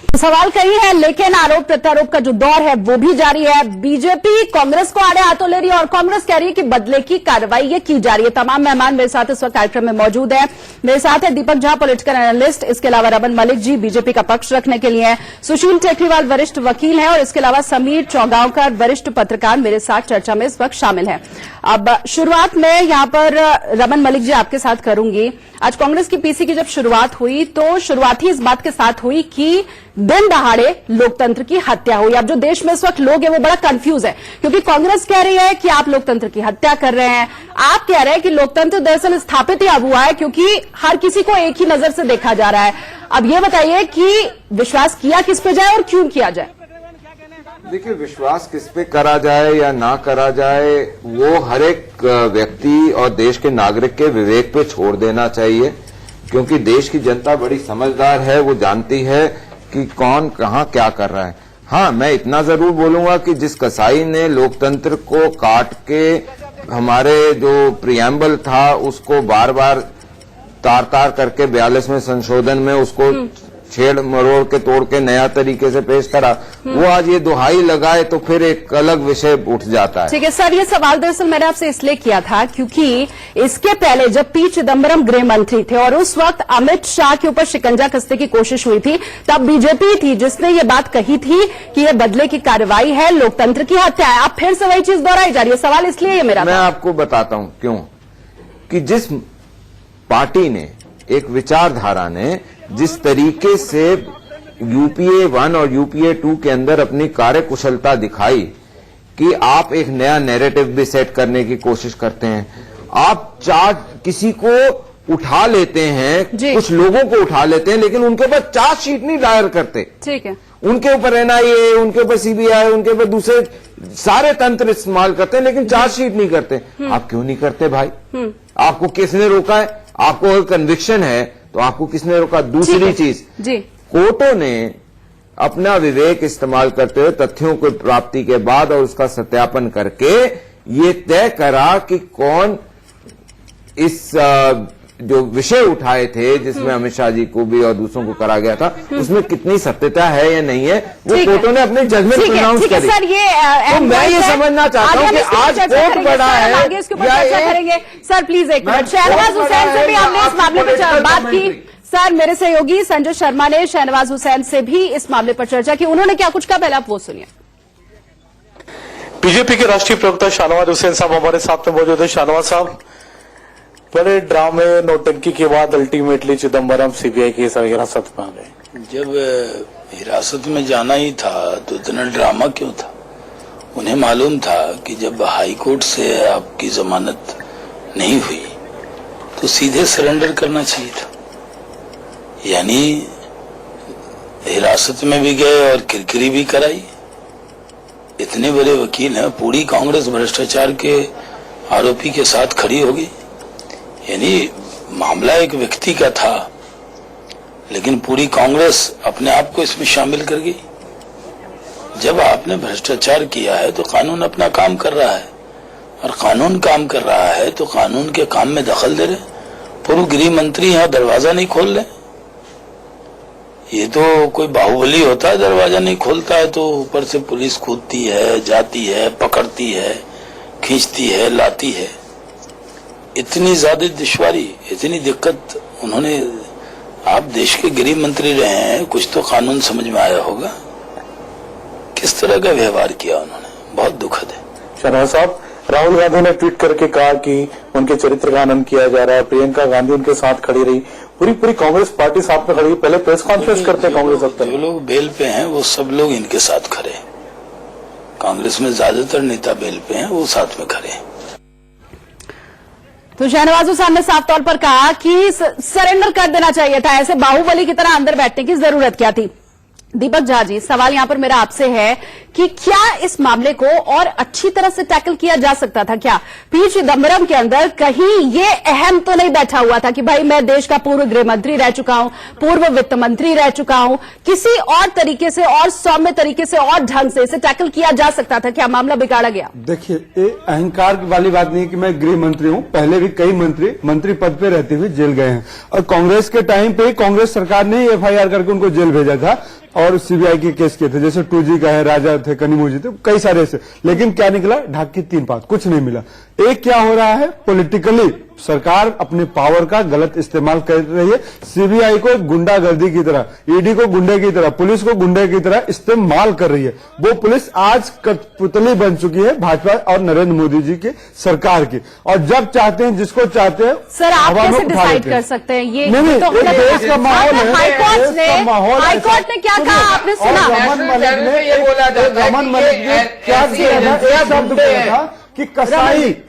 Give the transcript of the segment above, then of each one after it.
सवाल कई है, लेकिन आरोप प्रत्यारोप का जो दौर है वो भी जारी है। बीजेपी कांग्रेस को आड़े हाथों ले रही है और कांग्रेस कह रही है कि बदले की कार्रवाई ये की जा रही है। तमाम मेहमान मेरे साथ इस वक्त कार्यक्रम में मौजूद हैं। मेरे साथ है दीपक झा, पॉलिटिकल एनालिस्ट, इसके अलावा रमन मलिक जी बीजेपी का पक्ष रखने के लिए, सुशील टेकरीवाल वरिष्ठ वकील हैं और इसके अलावा समीर चौगांवकर वरिष्ठ पत्रकार मेरे साथ चर्चा में इस वक्त शामिल हैं। अब शुरुआत में यहां पर रमन मलिक जी आपके साथ करूंगी। आज कांग्रेस की पीसी की जब शुरुआत हुई तो शुरुआत ही इस बात के साथ हुई कि दिन दहाड़े लोकतंत्र की हत्या हुई। अब जो देश में इस वक्त लोग हैं वो बड़ा कंफ्यूज है, क्योंकि कांग्रेस कह रही है कि आप लोकतंत्र की हत्या कर रहे हैं, आप कह रहे हैं कि लोकतंत्र दरअसल स्थापित ही अब हुआ है क्योंकि हर किसी को एक ही नजर से देखा जा रहा है। अब ये बताइए कि विश्वास किया किस पे जाए और क्यों किया जाए? देखिए, विश्वास किस पे करा जाए या ना करा जाए वो हर एक व्यक्ति और देश के नागरिक के विवेक पे छोड़ देना चाहिए, क्योंकि देश की जनता बड़ी समझदार है। वो जानती है कि कौन कहां क्या कर रहा है। हाँ, मैं इतना जरूर बोलूंगा कि जिस कसाई ने लोकतंत्र को काट के हमारे जो प्रियम्बल था उसको बार बार तार तार करके 42वें संशोधन में उसको छेड़ मरोड़ के तोड़ के नया तरीके से पेश करा, वो आज ये दुहाई लगाए तो फिर एक अलग विषय उठ जाता है। ठीक है सर, ये सवाल दरअसल मैंने आपसे इसलिए किया था क्योंकि इसके पहले जब पी चिदम्बरम गृह मंत्री थे और उस वक्त अमित शाह के ऊपर शिकंजा कसने की कोशिश हुई थी, तब बीजेपी थी जिसने ये बात कही थी कि ये बदले की कार्रवाई है, लोकतंत्र की हत्या है। अब फिर से वही चीज दोहराई जा रही है। सवाल इसलिए ये मेरा मैं आपको बताता हूं क्यों। कि जिस पार्टी ने, एक विचारधारा ने जिस तरीके से यूपीए 1 और यूपीए 2 के अंदर अपनी कार्यकुशलता दिखाई कि आप एक नया नैरेटिव भी सेट करने की कोशिश करते हैं, आप किसी को उठा लेते हैं, कुछ लोगों को उठा लेते हैं, लेकिन उनके ऊपर चार्जशीट नहीं दायर करते। ठीक है, उनके ऊपर एनआईए, उनके ऊपर सीबीआई, उनके ऊपर दूसरे सारे तंत्र इस्तेमाल करते हैं, लेकिन चार्जशीट नहीं करते। आप क्यों नहीं करते भाई? आपको किसने रोका है? आपको अगर कन्विक्शन है तो आपको किसने रोका? दूसरी चीज, कोर्टों ने अपना विवेक इस्तेमाल करते हुए तथ्यों को प्राप्ति के बाद और उसका सत्यापन करके ये तय करा कि कौन इस जो विषय उठाए थे जिसमें अमित शाह जी को भी और दूसरों को करा गया था, उसमें कितनी सत्यता है या नहीं है, वो कोर्टों ने अपने जजमेंट प्रोनाउंस करी। सर, तो मैं ये समझना चाहता हूं कि आज कोर्ट बड़ा है या करेंगे। सर प्लीज एक मिनट, शहनवाज हुसैन से भी हमने इस मामले पर बात की। सर, मेरे सहयोगी संजय शर्मा ने शहनवाज हुसैन से भी इस मामले पर चर्चा की, उन्होंने क्या कुछ कहा पहले आप वो सुनिए। बीजेपी के राष्ट्रीय प्रवक्ता शहनवाज हुसैन साहब हमारे साथ में मौजूद है। शहनवाज साहब, बड़े ड्रामे नोटंकी के बाद अल्टीमेटली चिदम्बरम सीबीआई की हिरासत में आ गए। जब हिरासत में जाना ही था तो इतना ड्रामा क्यों था? उन्हें मालूम था कि जब हाई कोर्ट से आपकी जमानत नहीं हुई तो सीधे सरेंडर करना चाहिए था। यानी हिरासत में भी गए और किरकिरी भी कराई। इतने बड़े वकील हैं, पूरी कांग्रेस भ्रष्टाचार के आरोपी के साथ खड़ी होगी। यानी मामला एक व्यक्ति का था, लेकिन पूरी कांग्रेस अपने आप को इसमें शामिल कर गई। जब आपने भ्रष्टाचार किया है तो कानून अपना काम कर रहा है, और कानून काम कर रहा है तो कानून के काम में दखल दे रहे। पूर्व गृह मंत्री यहाँ दरवाजा नहीं खोल रहे। ये तो कोई बाहुबली होता है, दरवाजा नहीं खोलता है तो ऊपर से पुलिस कूदती है, जाती है, पकड़ती है, खींचती है, लाती है। इतनी ज्यादा दुश्वारी, इतनी दिक्कत उन्होंने, आप देश के गृह मंत्री रहे हैं, कुछ तो कानून समझ में आया होगा। किस तरह का व्यवहार किया उन्होंने, बहुत दुखद है। शहनवाज साहब, राहुल गांधी ने ट्वीट करके कहा कि उनके चरित्र का हनन किया जा रहा है, प्रियंका गांधी उनके साथ खड़ी रही, पूरी कांग्रेस पार्टी साथ में खड़ी। पहले प्रेस कॉन्फ्रेंस करते हैं कांग्रेस दफ्तर, जो लोग बेल पे हैं वो सब लोग इनके साथ खड़े। कांग्रेस में ज्यादातर नेता बेल पे हैं, वो साथ में खड़े हैं। तो शहनवाज हुसैन ने साफ तौर पर कहा कि सरेंडर कर देना चाहिए था, ऐसे बाहुबली की तरह अंदर बैठने की जरूरत क्या थी। दीपक झा जी, सवाल यहां पर मेरा आपसे है कि क्या इस मामले को और अच्छी तरह से टैकल किया जा सकता था? क्या पी चिदम्बरम के अंदर कहीं ये अहम तो नहीं बैठा हुआ था कि भाई मैं देश का पूर्व गृह मंत्री रह चुका हूं, पूर्व वित्त मंत्री रह चुका हूं, किसी और तरीके से और सौम्य तरीके से और ढंग से इसे टैकल किया जा सकता था? क्या मामला बिगाड़ा गया? देखिए, ये अहंकार वाली बात नहीं है कि मैं गृह मंत्री हूं। पहले भी कई मंत्री पद पे रहते हुए जेल गए हैं, और कांग्रेस के टाइम पे कांग्रेस सरकार ने FIR करके उनको जेल भेजा था। और सीबीआई के केस किए थे, जैसे 2G का है, राजा थे, कनिमोजी थे, कई सारे ऐसे। लेकिन क्या निकला? ढाक की 3 बात, कुछ नहीं मिला। एक क्या हो रहा है, पॉलिटिकली सरकार अपने पावर का गलत इस्तेमाल कर रही है। सीबीआई को एक गुंडागर्दी की तरह, ईडी को गुंडे की तरह, पुलिस को गुंडे की तरह इस्तेमाल कर रही है। वो पुलिस आज कठपुतली बन चुकी है भाजपा और नरेंद्र मोदी जी की सरकार की। और जब चाहते हैं, जिसको चाहते हैं, सर आप हवा में कैसे उठा डिसाइड लेते हैं। कर सकते हैं? ये नहीं, तो एक देश का माहौल है, हाईकोर्ट देश का माहौल है। हाईकोर्ट ने क्या कहा आपने और सुना? रमन मलिक ने रमन मलिक ने क्या किया था, एक शब्द बोला था कि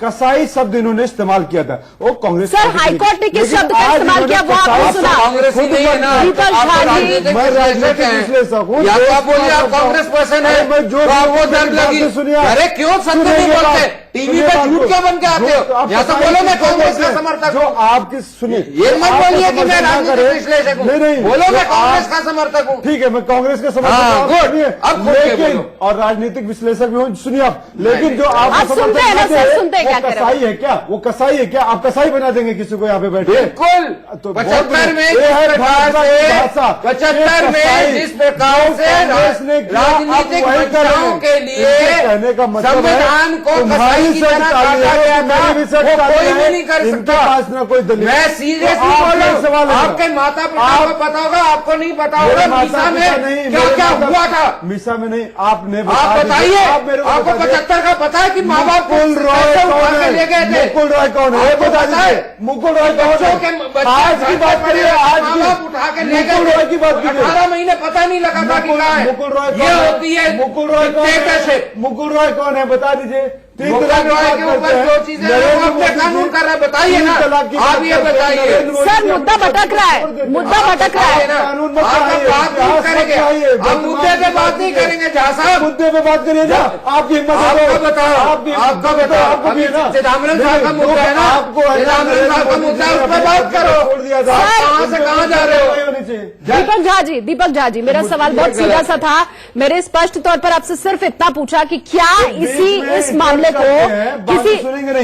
कसाई शब्द इन्होंने इस्तेमाल किया था। वो कांग्रेस सर हाईकोर्ट ने किस शब्द का इस्तेमाल किया वो आपने सुना? कांग्रेस ही नहीं है ना, दीपक आप झा जी, मैं राजनीतिक विश्लेषक हूँ। या तो आप बोलिए आप कांग्रेस पर्सन है, मैं जो तो आपको दर्द लगी। अरे क्यों सत्य नहीं बोलते? टीवी पे झूठ क्यों बन के आते हो? या तो बोलो मैं कांग्रेस का समर्थक जो हूँ। आपकी सुनिए, ये मत बोलिए कि मैं राजनीतिक विश्लेषक हूँ। नहीं, बोलो मैं कांग्रेस का समर्थक हूँ। ठीक है, मैं कांग्रेस का हाँ, समर्थक गुड। सुनिए, अब खुल के लेकिन बोलो। और राजनीतिक विश्लेषक भी हूँ, सुनिए आप। लेकिन जो आप आप सुनते हैं ना सर, सुनते हैं क्या कह रहे हो? कसाई है क्या? वो कसाई है क्या? आप कसाई बना देंगे किसी को यहाँ पे बैठे? बिल्कुल। तो 75 में ये है जिस प्रकार भाजपा की भाषा। से 75 में कसाई जिस प्रकार जो से कांग्रेस ने किया, राजनीतिक आप वही कर रहे हैं। बचाव के लिए इनके कहने का मतलब है, संविधान को तुम्हारी कसाई की शर्त तरह काली काटा है, गया था, तुम्हारी भी शर्त वो काली कोई है, भी नहीं कर इनके सकता। पास ना कोई दलील। मैं सीरियसली तो बोल आपका रहा एक सवाल हूँ, है। आपके माता पिता को पता होगा, आपको नहीं पता मेरे होगा माता मीसा पिता में नहीं, क्या मेरे क्या माता- हुआ था। मीसा में नहीं, आपने आप बताइए, आपको 75 का पता है कि माँ बाप को मुकुल रॉय कैसे उठा कौन के है? ले गए थे? मुकुल रॉय कौन है? ये आपको बता पता है? दीजिए, मुकुल रॉय कौन बच्चों के है? आज की बात करिए, आज माँ की बाप उठा के ले गए मुकुल रॉय की बात कीजिए। 18 महीने पता नहीं लगा था कि कहाँ है। मुकुल रॉय ये कौन है? होती है मुकुल रॉय कौन है? dictatorship। मुकुल रॉय कौन है? बता दीजिए। तीन मुकुल तलाक की रॉय बात के करते ऊपर हैं। जो चीजें हैं, वो नरेंद्र अपने मोदी कानून जी कर रहे हैं, बताइए तीन ना। तलाक की आप बात ये करते हैं। बताइए। नरेंद्र मोदी सर जी मुद्दा अपने भटक रहा है, छोड़ देते हैं। मुद्दा भटक रहा है। कानून मत आप पढ़ाइए, बात नहीं इतिहास मत करेंगे, पढ़ाइए, हम मुद्दे पे बात नहीं करेंगे झा साहब। मुद्दे पे बात करिए ना। आपकी हिम्मत है आपका तो- बताओ, आपकी- आपका बताओ। आपको भी है ना। चिदम्बरम साहब का मुद्दा है ना, आपको है ना, चिदम्बरम साहब का नरेंद्र मुद्दा मोदी है, जी उस पर ने बात अपने करो। छोड़ दिया था। आप कहाँ से कहाँ जा रहे हो? होनी चाहिए। दीपक झा जी मेरा सवाल बहुत सीधा सा था। मेरे स्पष्ट तौर पर आपसे सिर्फ इतना पूछा कि क्या इस मामले को किसी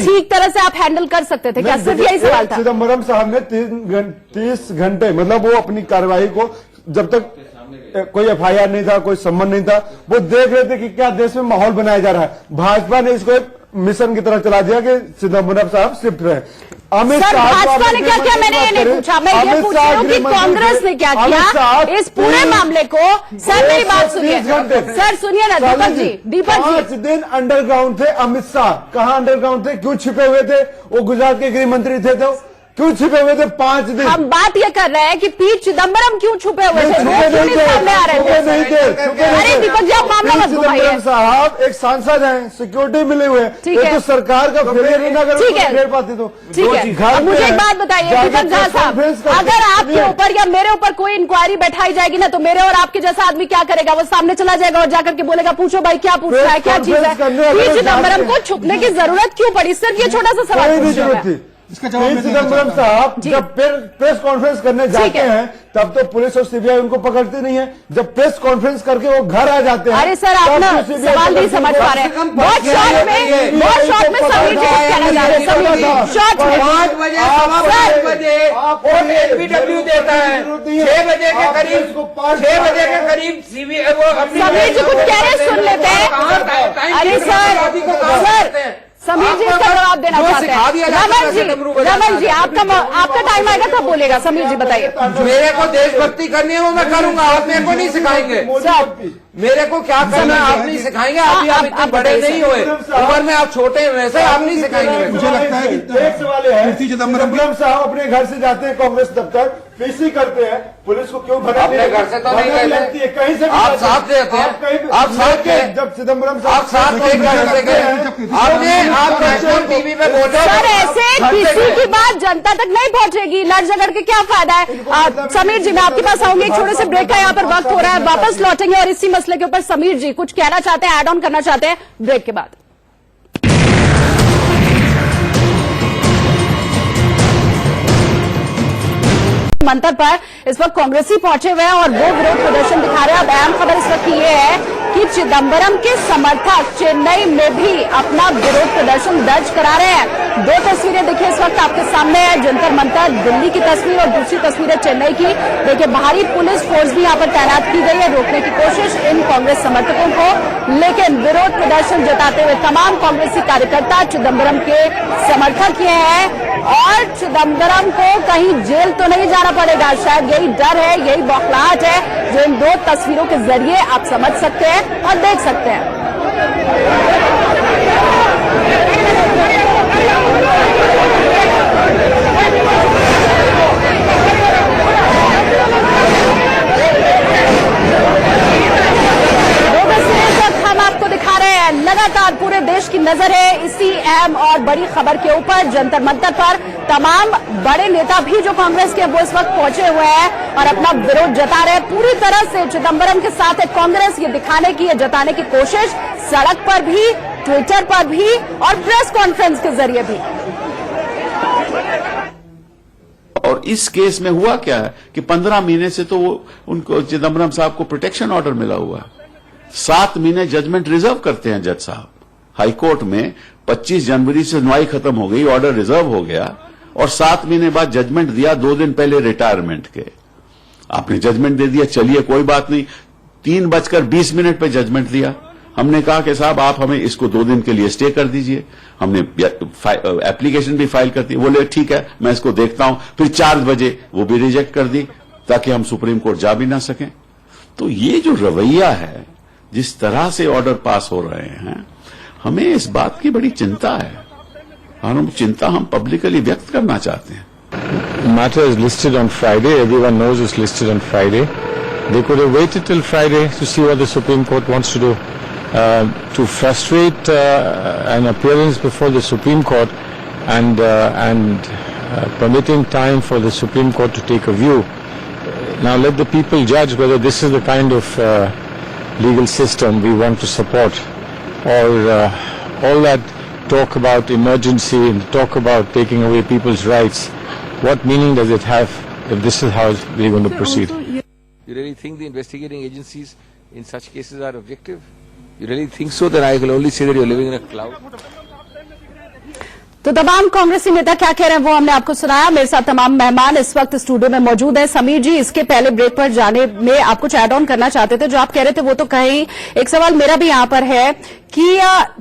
ठीक तरह से आप हैंडल कर सकते थे क्या? सिर्फ यही सवाल था। चिदम्बरम साहब ने 30 घंटे, मतलब वो अपनी कार्यवाही को, जब तक कोई एफआईआर नहीं था, कोई सम्मन नहीं था, वो देख रहे थे कि क्या देश में माहौल बनाया जा रहा है। भाजपा ने इसको एक मिशन की तरह चला दिया कि चिदम्बरम साहब शिफ्ट रहे। अमित सर शाह भाजपा ने क्या किया मैंने ये नहीं पूछा, मैं ये पूछ रही हूँ कि कांग्रेस ने क्या किया इस पूरे मामले को। सर मेरी बात सुनिए, सर सुनिए ना दीपक जी 5 दिन अंडरग्राउंड थे। अमित शाह कहाँ अंडरग्राउंड थे? क्यों छिपे हुए थे? वो गुजरात के गृह मंत्री थे, तो क्यों छिपे हुए थे 5 दिन? हम बात ये कर रहे हैं कि पी चिदम्बरम क्यों छुपे हुए थे, वो क्यों नहीं सामने आ रहे थे? नहीं थे। अरे दीपक जी आप मामला मत घुमाइए। चिदम्बरम साहब एक सांसद हैं, सिक्योरिटी मिले हुए हैं। ठीक है। तो सरकार का फेलियर नहीं, अगर ठीक है। घेर पाती तो ठीक है, घर अब मुझे पे एक है, बात बताइए जाके दीपक झा press साहब, conference करके अगर आपके सुनिए। ऊपर या मेरे ऊपर कोई इंक्वायरी बैठाई जाएगी ना, तो मेरे और आपके जैसा आदमी क्या करेगा? वो सामने चला जाएगा और जाकर के बोलेगा पूछो भाई क्या पूछ रहा है, क्या चीज है? conference करने अगर पी चिदम्बरम जाते को छुपने की जरूरत क्यों पड़ी? सिर्फ ये छोटा सा सवाल कोई नहीं पूछ रहा हूं जरूरत मैं। थी। पी चिदम्बरम साहब जी। जब प्रेस कॉन्फ्रेंस करने जाते है। हैं, तब तो पुलिस और सीबीआई उनको पकड़ती नहीं है। जब प्रेस कॉन्फ्रेंस करके वो घर आ जाते हैं, अरे सर आप तब ना तो CBI सवाल नहीं समझ पा रहे हैं। बहुत शॉर्ट में समीर जी कुछ कहना चाह रहे हैं। समीर जी शॉर्ट में 5 बजे, सवा 5 बजे वो एलबीडब्ल्यू देता है। 6 बजे के करीब, 6 बजे के करीब सीबीआई वो अपनी समीर जी कुछ कह रहे हैं, सुन लेते हैं। अरे सर समीर जी इसका जवाब देना चाहते हैं। रमन जी आपका टाइम आएगा तब बोलेगा। समीर जी बताइए। मेरे को देशभक्ति करनी है वो मैं करूंगा, आप मेरे को नहीं सिखाएंगे। मेरे को क्या करना है आप नहीं सिखाएंगे। अभी आप इतने बड़े नहीं हुए, उम्र में आप छोटे हैं, वैसे आप नहीं सिखाएंगे। मुझे लगता है कि एक सवाल है, चिदम्बरम साहब अपने घर से जाते हैं कांग्रेस दफ्तर, पीसी करते हैं, पुलिस को क्यों भगा अपने घर से तो नहीं लगती है? कहीं से भी आप जाते हैं। साथ रहते हैं, आप साथ लेकिन हैं। जब चिदम्बरम आप साथ लेकर घर से गए, आपने आप नेशनल टीवी पे बोले सर ऐसे किसी की बात जनता तक नहीं पहुंचेगी, लड़ झगड़ के क्या फायदा है? समीर जी मैं आपके पास आऊंगी, एक छोटे से ब्रेक का यहाँ पर वक्त हो रहा है, वापस लौटेंगे और इसी मसले के ऊपर समीर जी कुछ कहना चाहते हैं, ऐड ऑन करना चाहते हैं ब्रेक के बाद। मंतर पर इस वक्त कांग्रेसी पहुंचे हुए हैं और वो विरोध प्रदर्शन दिखा रहे हैं। अब अहम खबर इस वक्त की ये है कि चिदंबरम के समर्थक चेन्नई में भी अपना विरोध प्रदर्शन दर्ज करा रहे हैं। दो तस्वीरें देखिए इस वक्त आपके सामने है, जंतर मंतर दिल्ली की तस्वीर और दूसरी तस्वीर है चेन्नई की। देखिए भारी पुलिस फोर्स भी यहाँ पर तैनात की गई है रोकने की कोशिश इन कांग्रेस समर्थकों को, लेकिन विरोध प्रदर्शन जताते हुए तमाम कांग्रेसी कार्यकर्ता चिदंबरम के समर्थक ये हैं और चिदंबरम को कहीं जेल तो नहीं जाना पड़ेगा, शायद यही डर है, यही बौखलाहट है जो इन दो तस्वीरों के जरिए आप समझ सकते हैं और देख सकते हैं। लगातार पूरे देश की नजर है इसी अहम और बड़ी खबर के ऊपर। जंतर मंतर पर तमाम बड़े नेता भी जो कांग्रेस के वो इस वक्त पहुंचे हुए हैं और अपना विरोध जता रहे हैं। पूरी तरह से चिदंबरम के साथ है कांग्रेस, ये दिखाने की, ये जताने की कोशिश सड़क पर भी, ट्विटर पर भी और प्रेस कॉन्फ्रेंस के जरिए भी। और इस केस में हुआ क्या है कि 15 महीने से तो वो उनको चिदंबरम साहब को प्रोटेक्शन ऑर्डर मिला हुआ है। 7 महीने जजमेंट रिजर्व करते हैं जज साहब। हाईकोर्ट में 25 जनवरी से सुनवाई खत्म हो गई, ऑर्डर रिजर्व हो गया और 7 महीने बाद जजमेंट दिया 2 दिन पहले रिटायरमेंट के। आपने जजमेंट दे दिया, चलिए कोई बात नहीं। 3:20 पे जजमेंट दिया। हमने कहा कि साहब आप हमें इसको 2 दिन के लिए स्टे कर दीजिए। हमने एप्लीकेशन भी फाइल कर दी। बोले ठीक है मैं इसको देखता हूं। फिर 4 बजे वो भी रिजेक्ट कर दी ताकि हम सुप्रीम कोर्ट जा भी ना सकें। तो ये जो रवैया है, जिस तरह से ऑर्डर पास हो रहे हैं, हमें इस बात की बड़ी चिंता है और हम चिंता हम पब्लिकली व्यक्त करना चाहते हैं। Matter is listed on Friday. Everyone knows it's listed on Friday. They could have waited till Friday to see what the Supreme Court wants to do. To frustrate an appearance before the Supreme Court and permitting time for the Supreme Court to take a view. Now let the people judge whether this is the kind of legal system we want to support, or all that talk about emergency and talk about taking away people's rights. What meaning does it have if this is how we're going to proceed? You really think the investigating agencies in such cases are objective? You really think so? Then I can only say that you're living in a cloud. तो तमाम कांग्रेसी नेता क्या कह रहे हैं वो हमने आपको सुनाया। मेरे साथ तमाम मेहमान इस वक्त स्टूडियो में मौजूद हैं। समीर जी, इसके पहले ब्रेक पर जाने में आप कुछ ऐड ऑन करना चाहते थे, जो आप कह रहे थे वो तो कहीं। एक सवाल मेरा भी यहां पर है कि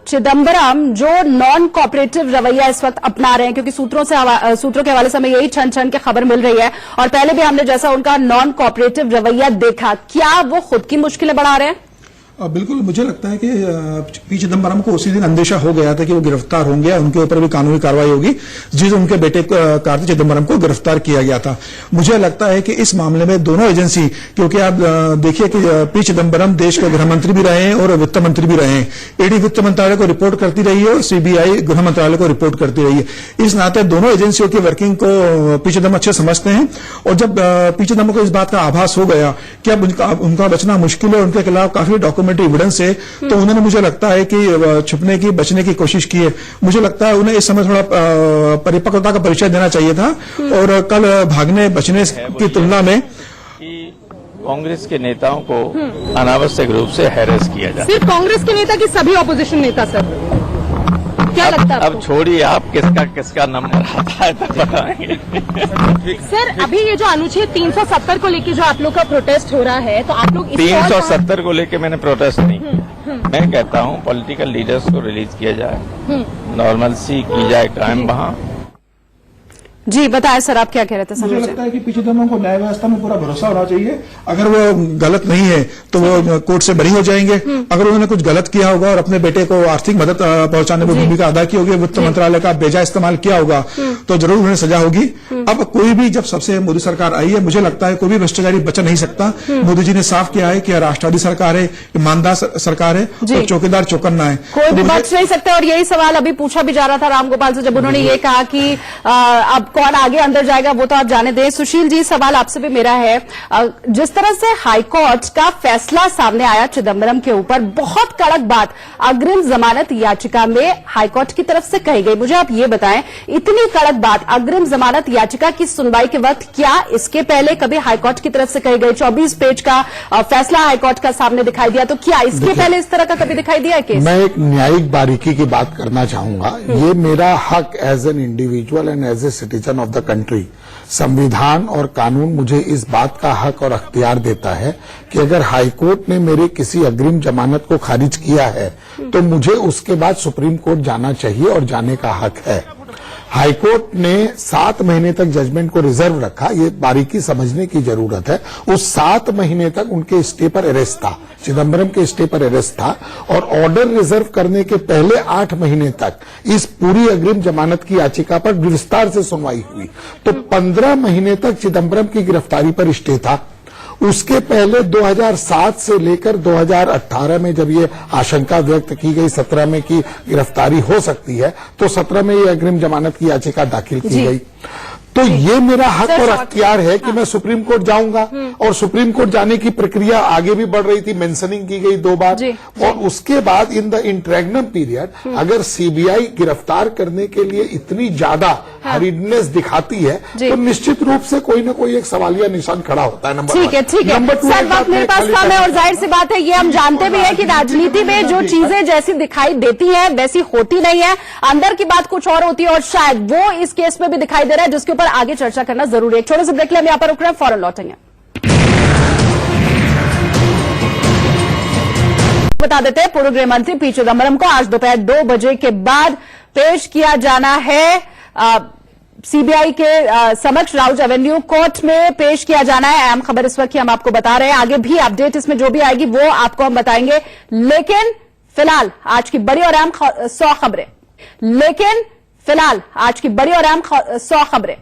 चिदंबरम जो नॉन कोऑपरेटिव रवैया इस वक्त अपना रहे हैं, क्योंकि सूत्रों के हवाले से हमें यही छन की खबर मिल रही है और पहले भी हमने जैसा उनका नॉन कोऑपरेटिव रवैया देखा, क्या वो खुद की मुश्किलें बढ़ा रहे हैं? बिल्कुल, मुझे लगता है कि पी चिदंबरम को उसी दिन अंदेशा हो गया था कि वो गिरफ्तार होंगे, उनके ऊपर भी कानूनी कार्रवाई होगी, जिस उनके बेटे कार्ति चिदंबरम को गिरफ्तार किया गया था। मुझे लगता है कि इस मामले में दोनों एजेंसी, क्योंकि आप देखिए कि पी चिदंबरम देश के गृह मंत्री भी रहे हैं और वित्त मंत्री भी रहे हैं। ईडी वित्त मंत्रालय को रिपोर्ट करती रही है और सीबीआई गृह मंत्रालय को रिपोर्ट करती रही है। इस नाते दोनों एजेंसियों की वर्किंग को पी चिदंबरम अच्छे समझते हैं और जब पी चिदंबरम को इस बात का आभास हो गया कि अब उनका बचना मुश्किल है, उनके खिलाफ काफी डॉक्यूमेंट्री एविडेंस है, तो उन्होंने मुझे लगता है कि छुपने की, बचने की कोशिश की है। मुझे लगता है उन्हें इस समय थोड़ा परिपक्वता का परिचय देना चाहिए था और कल भागने बचने की तुलना में कांग्रेस के नेताओं को अनावश्यक रूप से हैरेस किया जाए। सिर्फ कांग्रेस के नेता की सभी ऑपोजिशन नेता सर, क्या लगता है? अब छोड़िए, आप किसका नंबर आता है तो बताएंगे। सर, अभी ये जो अनुच्छेद 370 को लेकर जो आप लोग का प्रोटेस्ट हो रहा है, तो आप लोग 370 को लेकर मैंने प्रोटेस्ट नहीं किया। मैं कहता हूँ पॉलिटिकल लीडर्स को रिलीज किया जाए, नॉर्मलसी की जाए क्राइम वहाँ। जी बताएं सर, आप क्या कह रहे थे? मुझे लगता है कि पी चिदंबरम को न्याय व्यवस्था में पूरा भरोसा होना चाहिए। अगर वो गलत नहीं है तो वो कोर्ट से बरी हो जाएंगे। अगर उन्होंने कुछ गलत किया होगा और अपने बेटे को आर्थिक मदद पहुंचाने में भूमिका अदा की होगी, वित्त मंत्रालय का बेजा इस्तेमाल किया होगा, तो जरूर उन्हें सजा होगी। अब कोई भी, जब सबसे मोदी सरकार आई है, मुझे लगता है कोई भी भ्रष्टाचारी बच नहीं सकता। मोदी जी ने साफ किया है कि राष्ट्रवादी सरकार है, ईमानदार सरकार है और चौकीदार चौकन्ना है, कोई भी बच नहीं सकता। और यही सवाल अभी पूछा भी जा रहा था राम गोपाल से, जब उन्होंने ये कहा कि अब कौन आगे अंदर जाएगा वो तो आप जाने दें। सुशील जी, सवाल आपसे भी मेरा है, जिस तरह से हाईकोर्ट का फैसला सामने आया चिदम्बरम के ऊपर, बहुत कड़क बात अग्रिम जमानत याचिका में हाईकोर्ट की तरफ से कही गई। मुझे आप ये बताएं, इतनी कड़क बात अग्रिम जमानत याचिका की सुनवाई के वक्त, क्या इसके पहले कभी हाईकोर्ट की तरफ से कही गई 24 पेज का फैसला हाईकोर्ट का सामने दिखाई दिया, तो क्या इसके पहले इस तरह का कभी दिखाई दिया है केस? मैं एक न्यायिक बारीकी की बात करना चाहूंगा। ये मेरा हक as an individual and as a citizen of the country, संविधान और कानून मुझे इस बात का हक और अख्तियार देता है कि अगर हाईकोर्ट ने मेरे किसी अग्रिम जमानत को खारिज किया है तो मुझे उसके बाद सुप्रीम कोर्ट जाना चाहिए और जाने का हक है। हाईकोर्ट ने 7 महीने तक जजमेंट को रिजर्व रखा, ये बारीकी समझने की जरूरत है। उस 7 महीने तक उनके स्टे पर अरेस्ट था, चिदम्बरम के स्टे पर अरेस्ट था, और ऑर्डर रिजर्व करने के पहले 8 महीने तक इस पूरी अग्रिम जमानत की याचिका पर विस्तार से सुनवाई हुई। तो 15 महीने तक चिदम्बरम की गिरफ्तारी पर स्टे था। उसके पहले 2007 से लेकर 2018 में जब ये आशंका व्यक्त की गई 17 में की गिरफ्तारी हो सकती है, तो 17 में ये अग्रिम जमानत की याचिका दाखिल की गई। तो ये मेरा हक और अख्तियार है कि मैं सुप्रीम कोर्ट जाऊंगा, और सुप्रीम कोर्ट जाने की प्रक्रिया आगे भी बढ़ रही थी, मेंशनिंग की गई 2 बार, और उसके बाद इन द इंटरेग्नम पीरियड अगर सीबीआई गिरफ्तार करने के लिए इतनी ज्यादा हरीडनेस दिखाती है तो निश्चित रूप से कोई ना कोई एक सवालिया निशान खड़ा होता है। नंबर ठीक है। नंबर 2, सर, वक्त मेरे पास कम है और जाहिर सी बात है, ये हम जानते भी है कि राजनीति में जो चीजें जैसी दिखाई देती हैं वैसी होती नहीं है, अंदर की बात कुछ और होती है, और शायद वो इस केस में भी दिखाई दे रहा है, जिसके ऊपर आगे चर्चा करना जरूरी है। एक छोटे से ब्रेक ले हम यहां पर रुक रहे हैं, फौरन लौटेंगे। बता देते हैं, पूर्व गृह मंत्री पी चिदम्बरम को आज दोपहर 2 बजे के बाद पेश किया जाना है सीबीआई के समक्ष, राउज एवेन्यू कोर्ट में पेश किया जाना है। अहम खबर इस वक्त की हम आपको बता रहे हैं, आगे भी अपडेट इसमें जो भी आएगी वो आपको हम बताएंगे। लेकिन फिलहाल आज की बड़ी और अहम 100 खबरें।